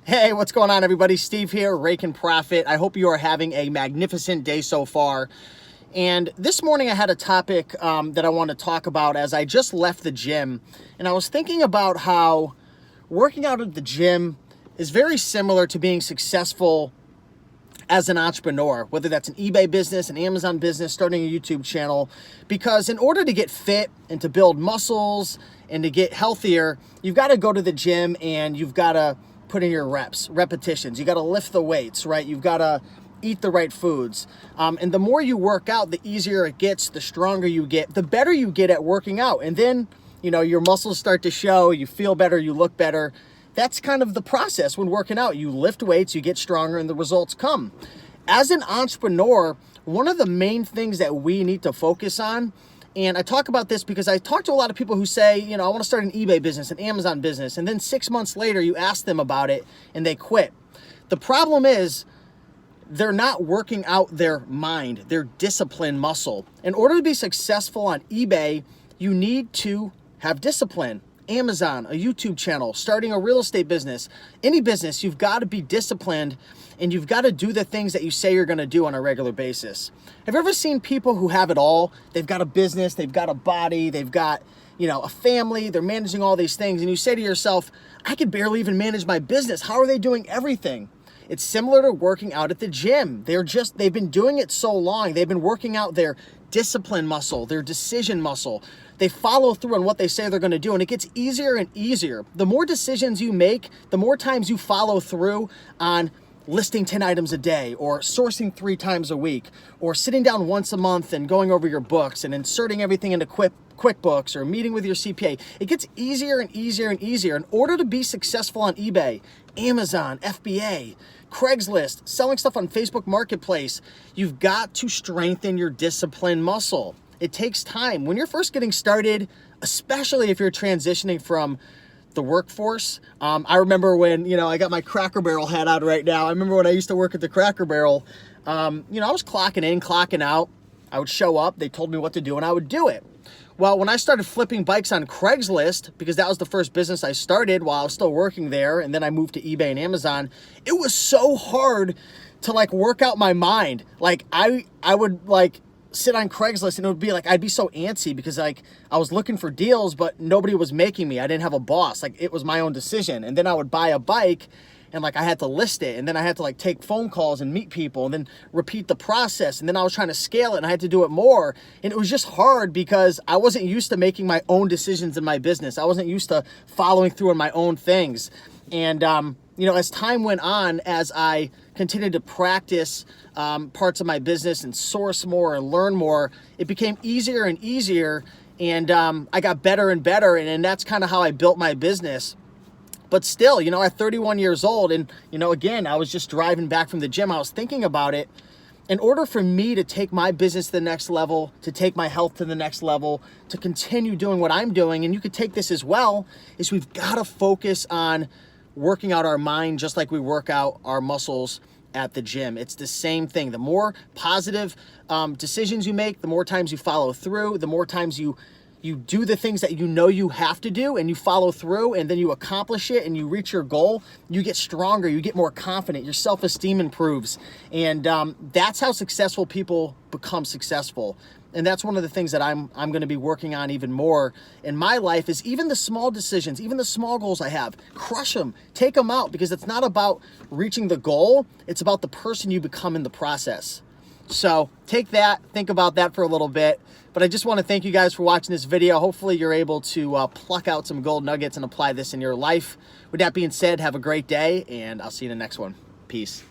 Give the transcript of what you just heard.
Hey, what's going on, everybody? Steve here, Raiken Profit. I hope you are having a magnificent day so far. And this morning I had a topic that I want to talk about as I just left the gym. And I was thinking about how working out at the gym is very similar to being successful as an entrepreneur, whether that's an eBay business, an Amazon business, starting a YouTube channel. Because in order to get fit and to build muscles and to get healthier, you've got to go to the gym and you've got to put in your repetitions. You got to lift the weights, right? You've got to eat the right foods. And the more you work out, the easier it gets, the stronger you get, the better you get at working out. And then, you know, your muscles start to show, you feel better, you look better. That's kind of the process when working out. You lift weights, you get stronger, and the results come. As an entrepreneur, one of the main things that we need to focus on, and I talk about this because I talk to a lot of people who say, you know, I want to start an eBay business, an Amazon business, and then 6 months later you ask them about it and they quit. The problem is they're not working out their mind, their discipline muscle. In order to be successful on eBay, you need to have discipline. Amazon, a YouTube channel, starting a real estate business, any business, you've got to be disciplined and you've got to do the things that you say you're going to do on a regular basis. Have you ever seen people who have it all? They've got a business, they've got a body, they've got, you know, a family, they're managing all these things, and you say to yourself, I could barely even manage my business. How are they doing everything? It's similar to working out at the gym. They've been doing it so long. They've been working out their discipline muscle, their decision muscle. They follow through on what they say they're going to do, and it gets easier and easier. The more decisions you make, the more times you follow through on listing 10 items a day, or sourcing 3 times a week, or sitting down once a month and going over your books and inserting everything into QuickBooks or meeting with your CPA. It gets easier and easier and easier. In order to be successful on eBay, Amazon, FBA, Craigslist, selling stuff on Facebook Marketplace, you've got to strengthen your discipline muscle. It takes time. When you're first getting started, especially if you're transitioning from the workforce. I remember when, you know, I got my Cracker Barrel hat on right now. I remember when I used to work at the Cracker Barrel, you know, I was clocking in, clocking out. I would show up, they told me what to do, and I would do it. Well, when I started flipping bikes on Craigslist, because that was the first business I started while I was still working there, and then I moved to eBay and Amazon, it was so hard to like work out my mind. Like I would like sit on Craigslist and it would be like, I'd be so antsy because like I was looking for deals, but nobody was making me. I didn't have a boss. Like it was my own decision. And then I would buy a bike and like I had to list it, and then I had to like take phone calls and meet people and then repeat the process. And then I was trying to scale it and I had to do it more. And it was just hard because I wasn't used to making my own decisions in my business. I wasn't used to following through on my own things. And, you know, as time went on, as I continued to practice parts of my business and source more and learn more, it became easier and easier. And I got better and better. And that's kind of how I built my business. But still, you know, at 31 years old, and, you know, again, I was just driving back from the gym. I was thinking about it. In order for me to take my business to the next level, to take my health to the next level, to continue doing what I'm doing, and you could take this as well, is we've got to focus on working out our mind just like we work out our muscles at the gym. It's the same thing. The more positive decisions you make, the more times you follow through, the more times you do the things that you know you have to do and you follow through, and then you accomplish it and you reach your goal, you get stronger, you get more confident, your self-esteem improves. And that's how successful people become successful. And that's one of the things that I'm going to be working on even more in my life, is even the small decisions, even the small goals I have, crush them, take them out, because it's not about reaching the goal. It's about the person you become in the process. So take that, think about that for a little bit. But I just want to thank you guys for watching this video. Hopefully you're able to pluck out some gold nuggets and apply this in your life. With that being said, have a great day, and I'll see you in the next one. Peace.